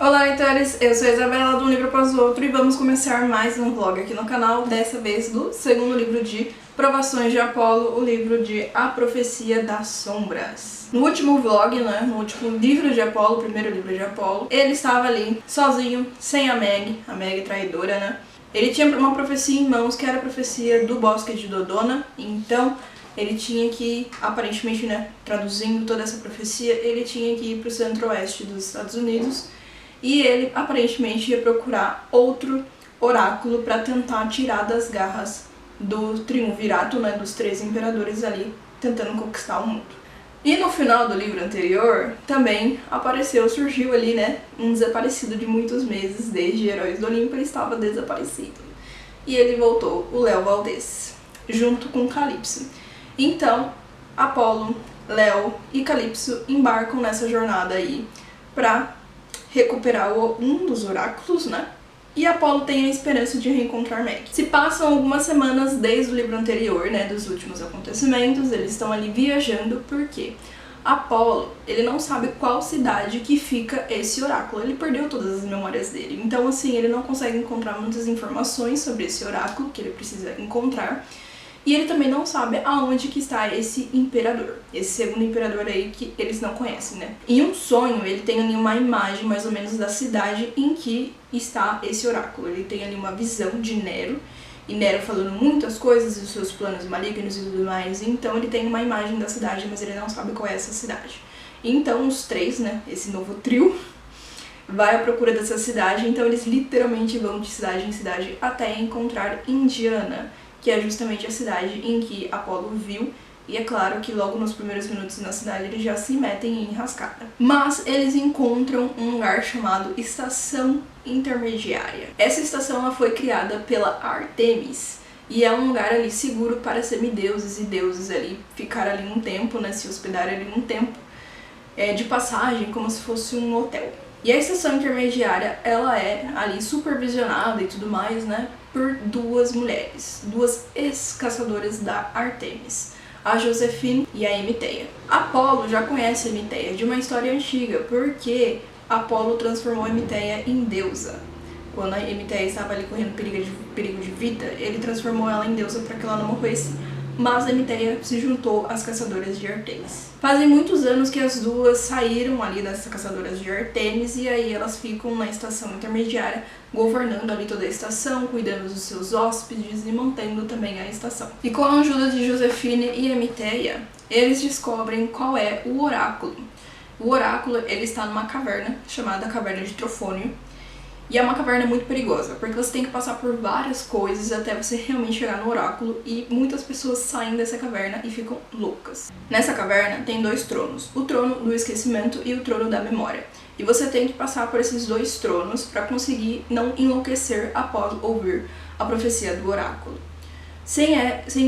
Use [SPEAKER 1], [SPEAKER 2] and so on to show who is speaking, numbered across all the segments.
[SPEAKER 1] Olá, leitores! Eu sou a Isabela, do Um Livro Após o Outro, e vamos começar mais um vlog aqui no canal, dessa vez do segundo livro de Provações de Apolo, o livro de A Profecia das Sombras. No último vlog, no último livro de Apolo, o primeiro livro de Apolo, ele estava ali, sozinho, sem a Meg traidora, Ele tinha uma profecia em mãos, que era a profecia do Bosque de Dodona, então ele tinha que, aparentemente, traduzindo toda essa profecia, ele tinha que ir para o centro-oeste dos Estados Unidos, e ele aparentemente ia procurar outro oráculo para tentar tirar das garras do triunvirato, dos 13 imperadores ali, tentando conquistar o mundo. E no final do livro anterior, também surgiu ali, um desaparecido de muitos meses, desde Heróis do Olimpo, ele estava desaparecido. E ele voltou, o Léo Valdez, junto com Calypso. Então, Apolo, Léo e Calypso embarcam nessa jornada aí pra recuperar um dos oráculos, E Apolo tem a esperança de reencontrar Meg. Se passam algumas semanas desde o livro anterior, dos últimos acontecimentos, eles estão ali viajando, porque Apolo, ele não sabe qual cidade que fica esse oráculo, ele perdeu todas as memórias dele. Então, assim, ele não consegue encontrar muitas informações sobre esse oráculo que ele precisa encontrar. E ele também não sabe aonde que está esse imperador, esse segundo imperador aí que eles não conhecem, Em um sonho, ele tem ali uma imagem mais ou menos da cidade em que está esse oráculo. Ele tem ali uma visão de Nero, e Nero falando muitas coisas dos seus planos malignos e tudo mais. Então ele tem uma imagem da cidade, mas ele não sabe qual é essa cidade. Então os três, esse novo trio, vai à procura dessa cidade. Então eles literalmente vão de cidade em cidade até encontrar Indiana, que é justamente a cidade em que Apolo viu, e é claro que logo nos primeiros minutos na cidade eles já se metem em enrascada. Mas eles encontram um lugar chamado Estação Intermediária. Essa estação ela foi criada pela Artemis, e é um lugar ali seguro para semideuses e deuses ali ficar ali um tempo, se hospedar ali um tempo de passagem, como se fosse um hotel. E a estação intermediária, ela é ali supervisionada e tudo mais, por duas mulheres, duas ex-caçadoras da Artemis, a Josefine e a Emeteia. Apolo já conhece a Emeteia de uma história antiga, porque Apolo transformou a Emeteia em deusa. Quando a Emeteia estava ali correndo perigo de vida, ele transformou ela em deusa para que ela não morresse, mas a Emeteia se juntou às caçadoras de Artemis. Fazem muitos anos que as duas saíram ali das caçadoras de Artemis, e aí elas ficam na estação intermediária, governando ali toda a estação, cuidando dos seus hóspedes e mantendo também a estação. E com a ajuda de Josefine e Emeteia, eles descobrem qual é o oráculo. O oráculo, ele está numa caverna, chamada Caverna de Trofônio, e é uma caverna muito perigosa, porque você tem que passar por várias coisas até você realmente chegar no oráculo, e muitas pessoas saem dessa caverna e ficam loucas. Nessa caverna tem dois tronos, o trono do esquecimento e o trono da memória. E você tem que passar por esses dois tronos para conseguir não enlouquecer após ouvir a profecia do oráculo. Sem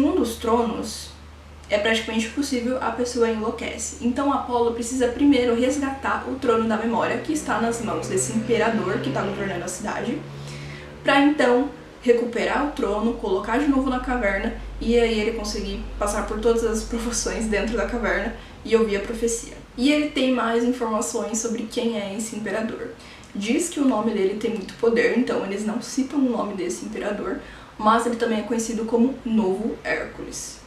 [SPEAKER 1] um dos tronos, é praticamente impossível, a pessoa enlouquece. Então Apolo precisa primeiro resgatar o trono da memória, que está nas mãos desse imperador que está governando a cidade, para então recuperar o trono, colocar de novo na caverna, e aí ele conseguir passar por todas as provações dentro da caverna e ouvir a profecia. E ele tem mais informações sobre quem é esse imperador. Diz que o nome dele tem muito poder, então eles não citam o nome desse imperador, mas ele também é conhecido como Novo Hércules.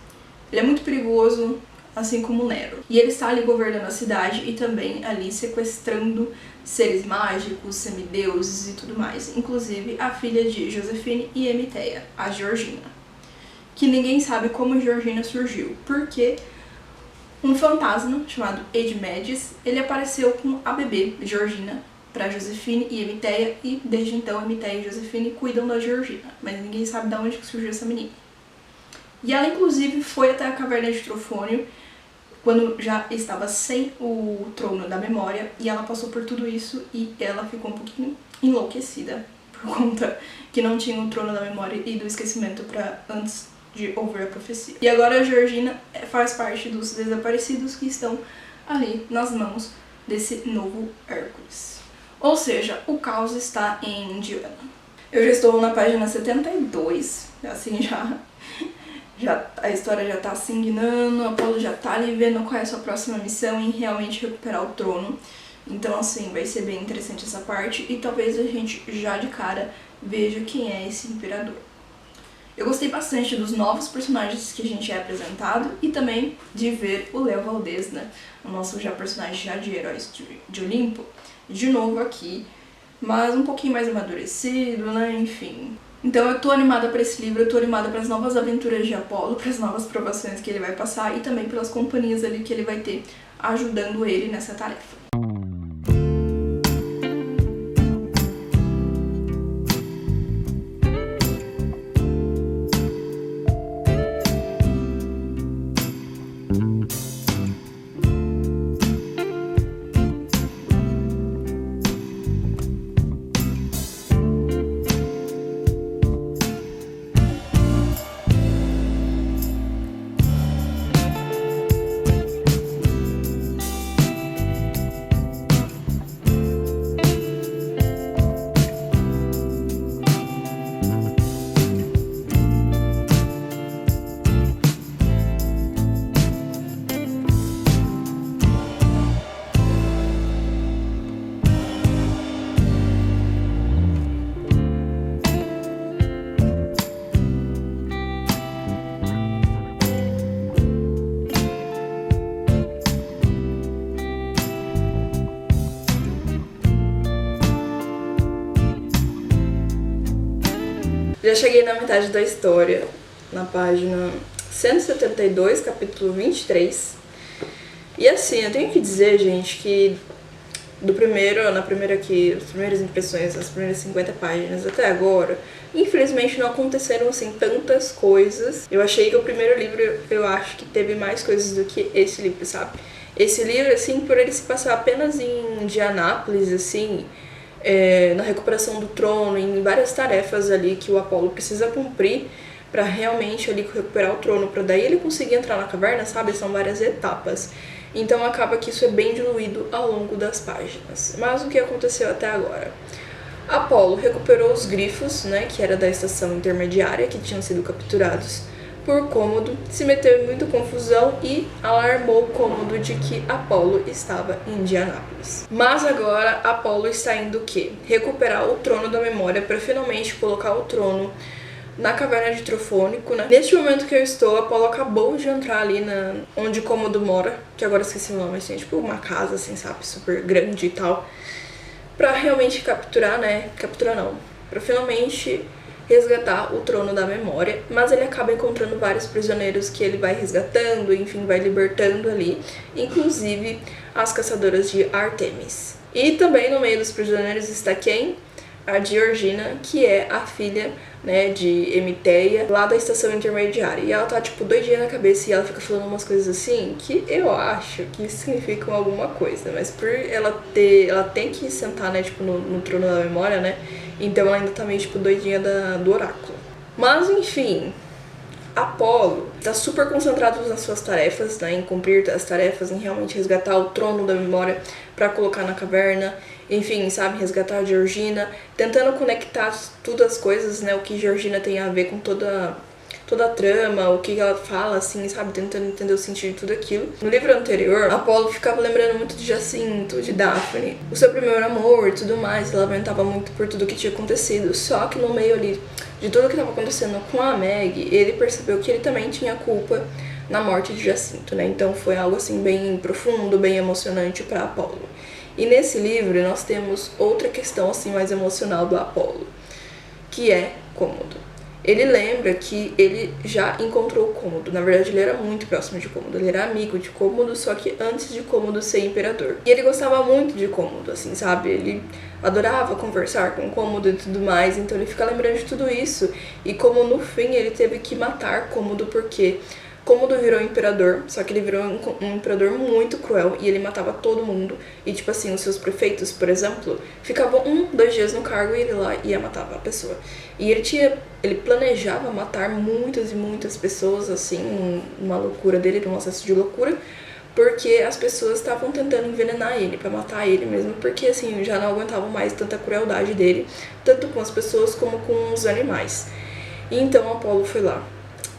[SPEAKER 1] Ele é muito perigoso, assim como Nero. E ele está ali governando a cidade e também ali sequestrando seres mágicos, semideuses e tudo mais. Inclusive a filha de Josefine e Emeteia, a Georgina. Que ninguém sabe como Georgina surgiu, porque um fantasma chamado Edmedes, ele apareceu com a bebê Georgina para Josefine e Emeteia, e desde então Emeteia e Josefine cuidam da Georgina, mas ninguém sabe de onde surgiu essa menina. E ela, inclusive, foi até a Caverna de Trofônio, quando já estava sem o trono da memória, e ela passou por tudo isso e ela ficou um pouquinho enlouquecida, por conta que não tinha o trono da memória e do esquecimento para antes de ouvir a profecia. E agora a Georgina faz parte dos desaparecidos que estão ali nas mãos desse novo Hércules. Ou seja, o caos está em Indiana. Eu já estou na página 72, assim a história já tá se enguinando, Apolo já tá ali vendo qual é a sua próxima missão em realmente recuperar o trono. Então, assim, vai ser bem interessante essa parte e talvez a gente já de cara veja quem é esse imperador. Eu gostei bastante dos novos personagens que a gente é apresentado e também de ver o Léo Valdez, né? O nosso já personagem já de Heróis de Olimpo, de novo aqui, mas um pouquinho mais amadurecido, né? Enfim. Então eu tô animada pra esse livro, eu tô animada pras novas aventuras de Apolo, pras novas provações que ele vai passar e também pelas companhias ali que ele vai ter ajudando ele nessa tarefa. Já cheguei na metade da história, na página 172, capítulo 23. E assim, eu tenho que dizer, gente, que as primeiras impressões, as primeiras 50 páginas até agora, infelizmente não aconteceram assim tantas coisas. Eu achei que o primeiro livro, eu acho que teve mais coisas do que esse livro, sabe? Esse livro, assim, por ele se passar apenas em Indianápolis, assim, na recuperação do trono, em várias tarefas ali que o Apolo precisa cumprir para realmente ali recuperar o trono, para daí ele conseguir entrar na caverna, sabe? São várias etapas. Então acaba que isso é bem diluído ao longo das páginas. Mas o que aconteceu até agora? Apolo recuperou os grifos, né, que era da estação intermediária, que tinham sido capturados por Cômodo, se meteu em muita confusão e alarmou Cômodo de que Apolo estava em Indianápolis. Mas agora Apolo está indo o quê? Recuperar o trono da memória para finalmente colocar o trono na caverna de Trofônico, né? Neste momento que eu estou, Apolo acabou de entrar ali onde Cômodo mora, que agora esqueci o nome, assim, tipo uma casa, assim, sabe, super grande e tal, pra realmente capturar, né? Capturar não, pra finalmente resgatar o trono da memória, mas ele acaba encontrando vários prisioneiros que ele vai resgatando, enfim, vai libertando ali, inclusive as caçadoras de Ártemis. E também no meio dos prisioneiros está quem? A Georgina, que é a filha, né, de Emeteia, lá da estação intermediária. E ela tá, tipo, doidinha na cabeça e ela fica falando umas coisas assim que eu acho que significam alguma coisa. Mas por ela tem que sentar, né, tipo, no trono da memória, né? Então ela ainda tá meio, tipo, doidinha do oráculo. Mas, enfim, Apolo tá super concentrado nas suas tarefas, né, em cumprir as tarefas, em realmente resgatar o trono da memória pra colocar na caverna. Enfim, sabe, resgatar a Georgina, tentando conectar tudo as coisas, né, o que Georgina tem a ver com toda a trama, o que ela fala, assim, sabe, tentando entender o sentido de tudo aquilo. No livro anterior, Apolo ficava lembrando muito de Jacinto, de Daphne, o seu primeiro amor e tudo mais, ela lamentava muito por tudo que tinha acontecido, só que no meio ali de tudo que estava acontecendo com a Meg, ele percebeu que ele também tinha culpa na morte de Jacinto, né, então foi algo, assim, bem profundo, bem emocionante para Apolo. E nesse livro nós temos outra questão assim mais emocional do Apolo, que é Cômodo. Ele lembra que ele já encontrou Cômodo, na verdade ele era muito próximo de Cômodo, ele era amigo de Cômodo, só que antes de Cômodo ser imperador. E ele gostava muito de Cômodo, assim, sabe? Ele adorava conversar com Cômodo e tudo mais, então ele fica lembrando de tudo isso. E como no fim ele teve que matar Cômodo porque Cômodo virou imperador, só que ele virou um imperador muito cruel e ele matava todo mundo. E tipo assim, os seus prefeitos, por exemplo, ficavam 2 dias no cargo e ele lá ia matar a pessoa. E ele planejava matar muitas e muitas pessoas, assim, uma loucura dele, um acesso de loucura, porque as pessoas estavam tentando envenenar ele, pra matar ele mesmo, porque assim, já não aguentavam mais tanta crueldade dele, tanto com as pessoas como com os animais. E então Apolo foi lá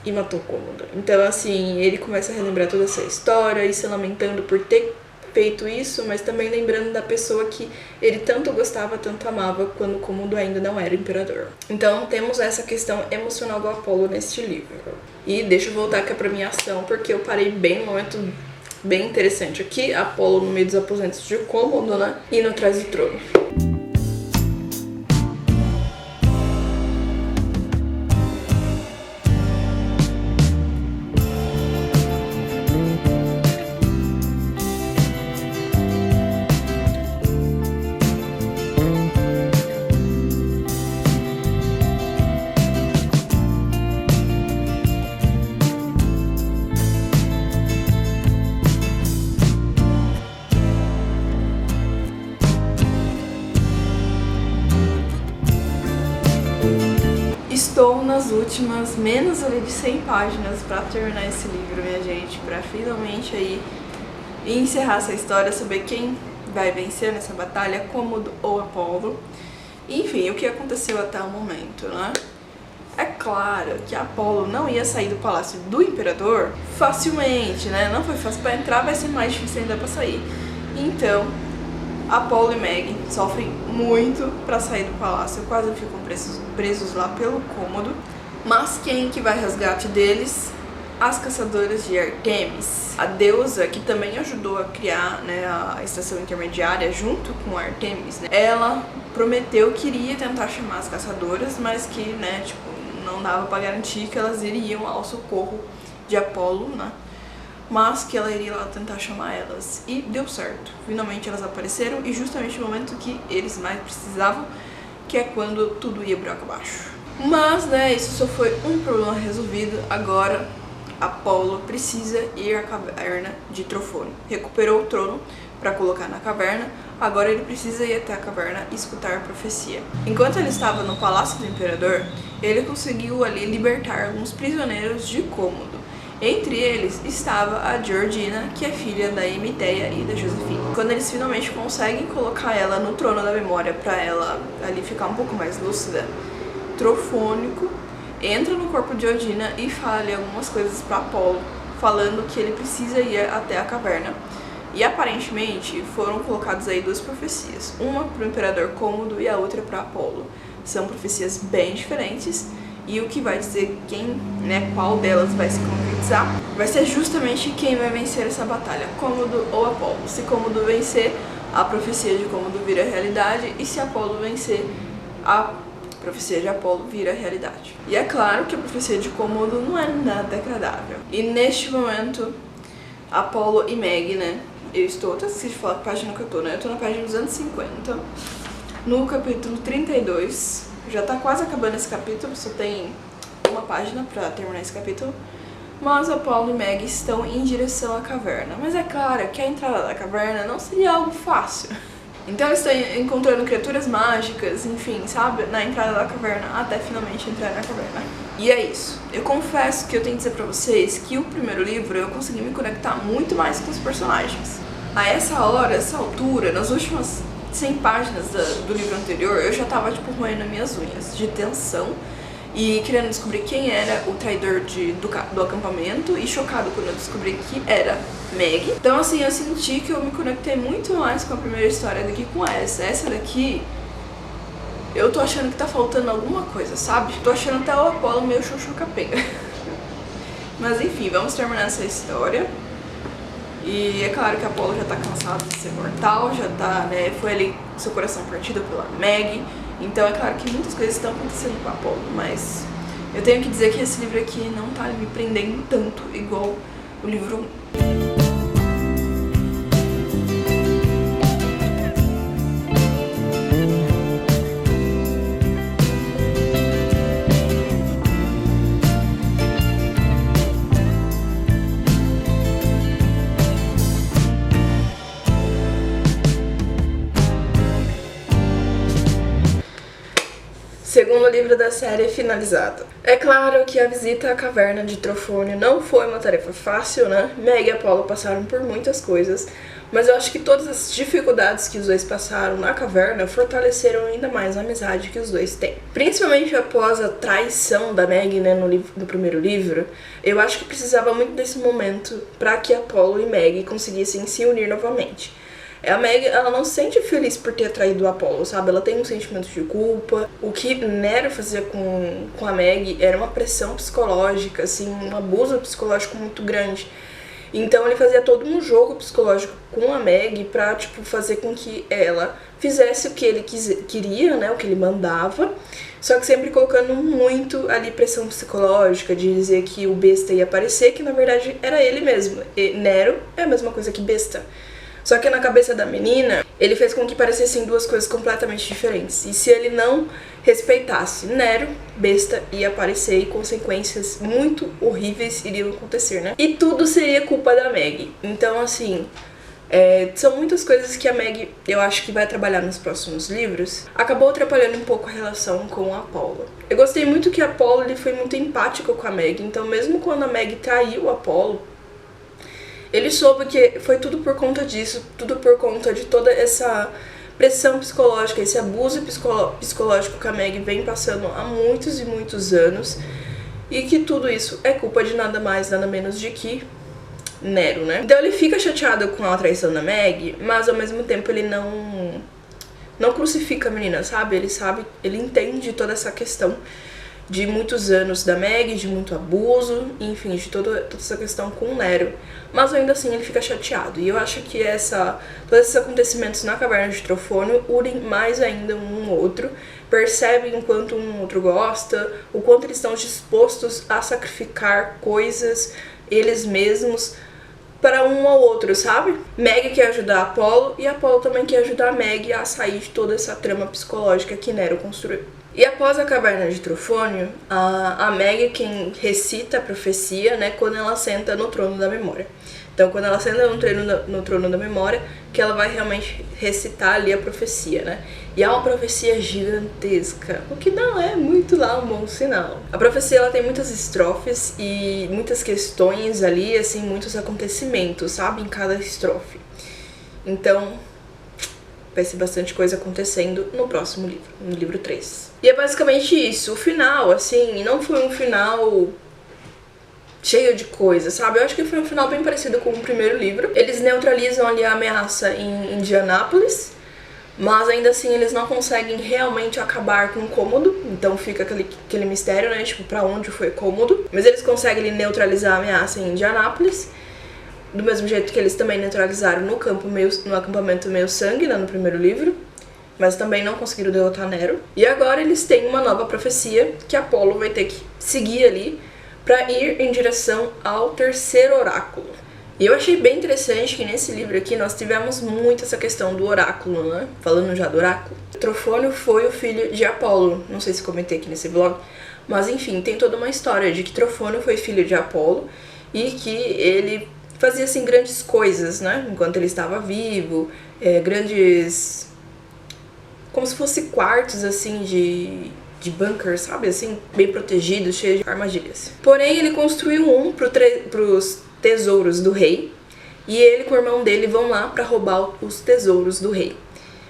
[SPEAKER 1] e matou Cômodo. Então, assim, ele começa a relembrar toda essa história e se lamentando por ter feito isso, mas também lembrando da pessoa que ele tanto gostava, tanto amava, quando Cômodo ainda não era imperador. Então temos essa questão emocional do Apolo neste livro. E deixa eu voltar aqui pra minha ação, porque eu parei bem no momento bem interessante aqui, Apolo no meio dos aposentos de Cômodo, né, indo atrás do trono. Estou nas últimas, menos ali de 100 páginas pra terminar esse livro, minha gente, pra finalmente aí encerrar essa história, saber quem vai vencer nessa batalha, Cômodo ou Apolo. Enfim, o que aconteceu até o momento, né? É claro que Apolo não ia sair do palácio do imperador facilmente, né? Não foi fácil pra entrar, vai ser mais difícil ainda pra sair. Então, Apolo e Meg sofrem muito pra sair do palácio, quase ficam presos lá pelo Cômodo. Mas quem que vai resgate deles? As caçadoras de Artemis, a deusa que também ajudou a criar, né, a estação intermediária junto com Artemis, né? Ela prometeu que iria tentar chamar as caçadoras, mas que, né, tipo, não dava pra garantir que elas iriam ao socorro de Apolo, né? Mas que ela iria lá tentar chamar elas. E deu certo. Finalmente elas apareceram e justamente no momento que eles mais precisavam, que é quando tudo ia buraco abaixo. Mas, né, isso só foi um problema resolvido. Agora Apolo precisa ir à caverna de Trofone. Recuperou o trono para colocar na caverna. Agora ele precisa ir até a caverna e escutar a profecia. Enquanto ele estava no palácio do imperador, ele conseguiu ali libertar alguns prisioneiros de Cômodo. Entre eles estava a Georgina, que é filha da Emeteia e da Josefina. Quando eles finalmente conseguem colocar ela no trono da memória para ela ali ficar um pouco mais lúcida, Trofônico entra no corpo de Georgina e fala ali algumas coisas para Apolo, falando que ele precisa ir até a caverna. E aparentemente foram colocadas aí duas profecias, uma para o imperador Cômodo e a outra para Apolo. São profecias bem diferentes. E o que vai dizer quem, né, qual delas vai se concretizar, vai ser justamente quem vai vencer essa batalha, Cômodo ou Apolo. Se Cômodo vencer, a profecia de Cômodo vira realidade, e se Apolo vencer, a profecia de Apolo vira realidade. E é claro que a profecia de Cômodo não é nada agradável. E neste momento, Apolo e Meg, né, eu estou, até esqueci de falar que página que eu tô, né, eu tô na página 250, no capítulo 32, já tá quase acabando esse capítulo, só tem uma página pra terminar esse capítulo. Mas Apolo e Meg estão em direção à caverna. Mas é claro que a entrada da caverna não seria algo fácil. Então eles estão encontrando criaturas mágicas, enfim, sabe? Na entrada da caverna, até finalmente entrar na caverna. E é isso. Eu confesso que eu tenho que dizer pra vocês que o primeiro livro eu consegui me conectar muito mais com os personagens. A essa hora, essa altura, nas últimas 100 páginas do livro anterior, eu já tava, tipo, roendo minhas unhas de tensão e querendo descobrir quem era o traidor do acampamento, e chocado quando eu descobri que era Meg. Então, assim, eu senti que eu me conectei muito mais com a primeira história do que com essa. Essa daqui, eu tô achando que tá faltando alguma coisa, sabe? Tô achando até o Apolo meio xoxo capenga. Mas enfim, vamos terminar essa história. E é claro que Apolo já tá cansado de ser mortal, já tá, né, foi ali seu coração partido pela Meg. Então é claro que muitas coisas estão acontecendo com Apolo, mas eu tenho que dizer que esse livro aqui não tá me prendendo tanto igual o livro 1. Segundo livro da série finalizado. É claro que a visita à caverna de Trofônio não foi uma tarefa fácil, né? Meg e Apolo passaram por muitas coisas, mas eu acho que todas as dificuldades que os dois passaram na caverna fortaleceram ainda mais a amizade que os dois têm. Principalmente após a traição da Meg, né, no primeiro livro, eu acho que precisava muito desse momento para que Apolo e Meg conseguissem se unir novamente. A Meg, ela não se sente feliz por ter traído o Apolo, sabe? Ela tem um sentimento de culpa. O que Nero fazia com a Meg era uma pressão psicológica, assim, um abuso psicológico muito grande. Então ele fazia todo um jogo psicológico com a Meg pra, tipo, fazer com que ela fizesse o que ele queria, né? O que ele mandava. Só que sempre colocando muito ali pressão psicológica, de dizer que o besta ia aparecer, que na verdade era ele mesmo. E Nero é a mesma coisa que besta. Só que na cabeça da menina, ele fez com que parecessem duas coisas completamente diferentes. E se ele não respeitasse Nero, besta ia aparecer e consequências muito horríveis iriam acontecer, né? E tudo seria culpa da Meg. Então, assim, são muitas coisas que a Meg, eu acho que vai trabalhar nos próximos livros. Acabou atrapalhando um pouco a relação com a Apolo. Eu gostei muito que a Apolo ele foi muito empático com a Meg. Então, mesmo quando a Meg traiu o Apolo, ele soube que foi tudo por conta disso, tudo por conta de toda essa pressão psicológica, esse abuso psicológico que a Meg vem passando há muitos e muitos anos, e que tudo isso é culpa de nada mais, nada menos de que Nero, né? Então ele fica chateado com a traição da Meg, mas ao mesmo tempo ele não crucifica a menina, sabe? Ele entende toda essa questão de muitos anos da Meg, de muito abuso, enfim, de toda essa questão com o Nero. Mas ainda assim ele fica chateado. E eu acho que todos esses acontecimentos na caverna de Trofônio unem mais ainda um outro, percebem o quanto um outro gosta, o quanto eles estão dispostos a sacrificar coisas, eles mesmos, para um ao outro, sabe? Meg quer ajudar Apolo e Apolo também quer ajudar a Meg a sair de toda essa trama psicológica que Nero construiu. E após a caverna de Trofônio, a Meg é quem recita a profecia, né, quando ela senta no trono da memória. Então, quando ela senta no trono da memória, que ela vai realmente recitar ali a profecia, né? E é uma profecia gigantesca, o que não é muito lá um bom sinal. A profecia, ela tem muitas estrofes e muitas questões ali, assim, muitos acontecimentos, sabe? Em cada estrofe. Então, vai ser bastante coisa acontecendo no próximo livro, no livro 3. E é basicamente isso. O final, assim, não foi um final cheio de coisa, sabe? Eu acho que foi um final bem parecido com o primeiro livro. Eles neutralizam ali a ameaça em Indianápolis, mas ainda assim eles não conseguem realmente acabar com o Cômodo. Então fica aquele mistério, né? Tipo, pra onde foi Cômodo. Mas eles conseguem ali neutralizar a ameaça em Indianápolis, do mesmo jeito que eles também neutralizaram no acampamento Meio Sangue, né, no primeiro livro, mas também não conseguiram derrotar Nero. E agora eles têm uma nova profecia que Apolo vai ter que seguir ali para ir em direção ao terceiro oráculo. E eu achei bem interessante que nesse livro aqui nós tivemos muito essa questão do oráculo, né? Falando já do oráculo. Trofônio foi o filho de Apolo, não sei se comentei aqui nesse vlog, mas enfim, tem toda uma história de que Trofônio foi filho de Apolo e que ele fazia, assim, grandes coisas, né, enquanto ele estava vivo, grandes, como se fosse quartos, assim, de bunkers, sabe, assim, bem protegidos, cheios de armadilhas. Porém, ele construiu um pros tesouros do rei, e ele com o irmão dele vão lá pra roubar os tesouros do rei.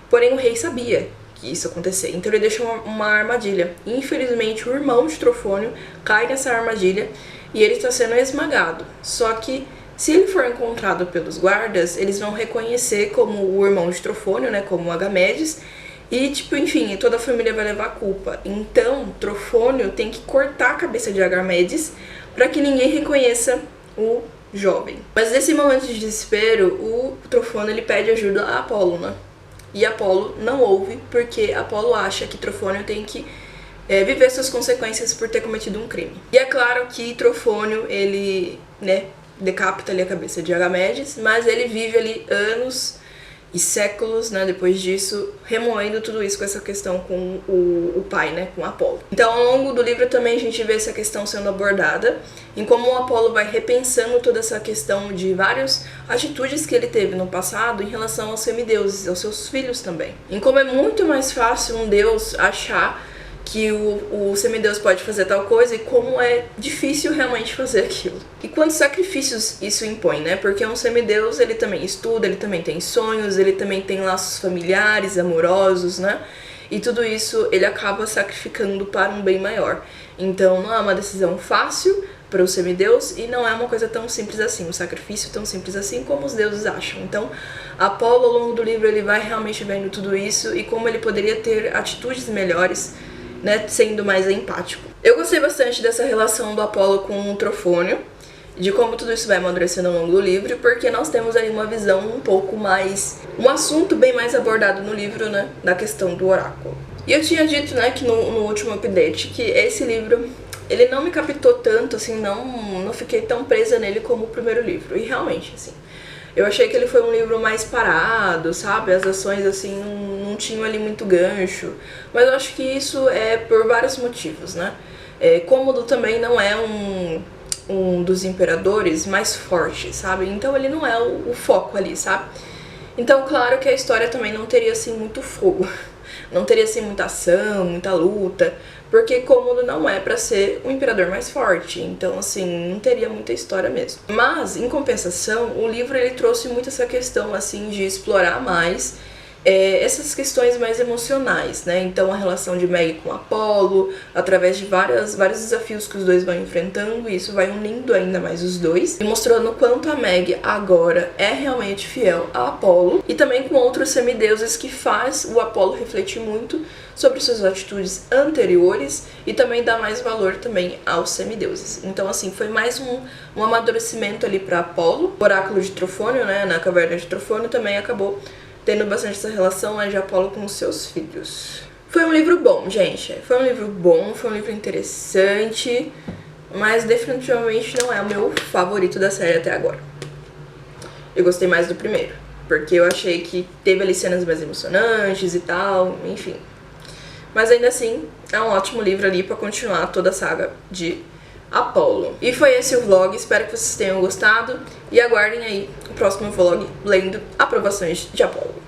[SPEAKER 1] Porém, o rei sabia que isso ia acontecer, então ele deixou uma armadilha. E, infelizmente, o irmão de Trofônio cai nessa armadilha e ele está sendo esmagado. Só que se ele for encontrado pelos guardas, eles vão reconhecer como o irmão de Trofônio, né, como Agamedes, e, tipo, enfim, toda a família vai levar a culpa. Então, Trofônio tem que cortar a cabeça de Agamedes para que ninguém reconheça o jovem. Mas nesse momento de desespero, o Trofônio ele pede ajuda a Apolo, né? E Apolo não ouve, porque Apolo acha que Trofônio tem que viver suas consequências por ter cometido um crime. E é claro que Trofônio, ele, né, decapita ali a cabeça de Agamedes, mas ele vive ali anos e séculos, né, depois disso, remoendo tudo isso com essa questão com o pai, né, com Apolo. Então, ao longo do livro também a gente vê essa questão sendo abordada, em como o Apolo vai repensando toda essa questão de várias atitudes que ele teve no passado em relação aos semideuses, aos seus filhos também. Em como é muito mais fácil um deus achar que o semideus pode fazer tal coisa e como é difícil realmente fazer aquilo. E quantos sacrifícios isso impõe, né? Porque um semideus, ele também estuda, ele também tem sonhos, ele também tem laços familiares, amorosos, né? E tudo isso ele acaba sacrificando para um bem maior. Então não é uma decisão fácil para o semideus e não é uma coisa tão simples assim, um sacrifício tão simples assim como os deuses acham. Então Apolo, ao longo do livro, ele vai realmente vendo tudo isso e como ele poderia ter atitudes melhores, né, sendo mais empático. Eu gostei bastante dessa relação do Apolo com o Trofônio, de como tudo isso vai amadurecendo ao longo do livro, porque nós temos aí uma visão um pouco mais... um assunto bem mais abordado no livro, né, da questão do oráculo. E eu tinha dito, né, que no último update, que esse livro, ele não me captou tanto, assim, não fiquei tão presa nele como o primeiro livro. E realmente, assim, eu achei que ele foi um livro mais parado, sabe? As ações, assim, não tinham ali muito gancho. Mas eu acho que isso é por vários motivos, né? Cômodo também não é um dos imperadores mais fortes, sabe? Então ele não é o foco ali, sabe? Então, claro que a história também não teria, assim, muito fogo. Não teria, assim, muita ação, muita luta, porque Cômodo não é pra ser o imperador mais forte, então, assim, não teria muita história mesmo. Mas, em compensação, o livro, ele trouxe muito essa questão, assim, de explorar mais essas questões mais emocionais, né? Então, a relação de Meg com Apolo, através de vários desafios que os dois vão enfrentando, e isso vai unindo ainda mais os dois, e mostrando o quanto a Meg agora é realmente fiel a Apolo, e também com outros semideuses que faz o Apolo refletir muito sobre suas atitudes anteriores e também dá mais valor também aos semideuses. Então, assim, foi mais um amadurecimento ali para Apolo. O oráculo de Trofônio, né, na caverna de Trofônio, também acabou tendo bastante essa relação, né, de Apolo com os seus filhos. Foi um livro bom, gente. Foi um livro bom, foi um livro interessante, mas definitivamente não é o meu favorito da série até agora. Eu gostei mais do primeiro, porque eu achei que teve ali cenas mais emocionantes e tal, enfim. Mas ainda assim, é um ótimo livro ali pra continuar toda a saga de Apolo. E foi esse o vlog, espero que vocês tenham gostado e aguardem aí o próximo vlog lendo Aprovações de Apolo.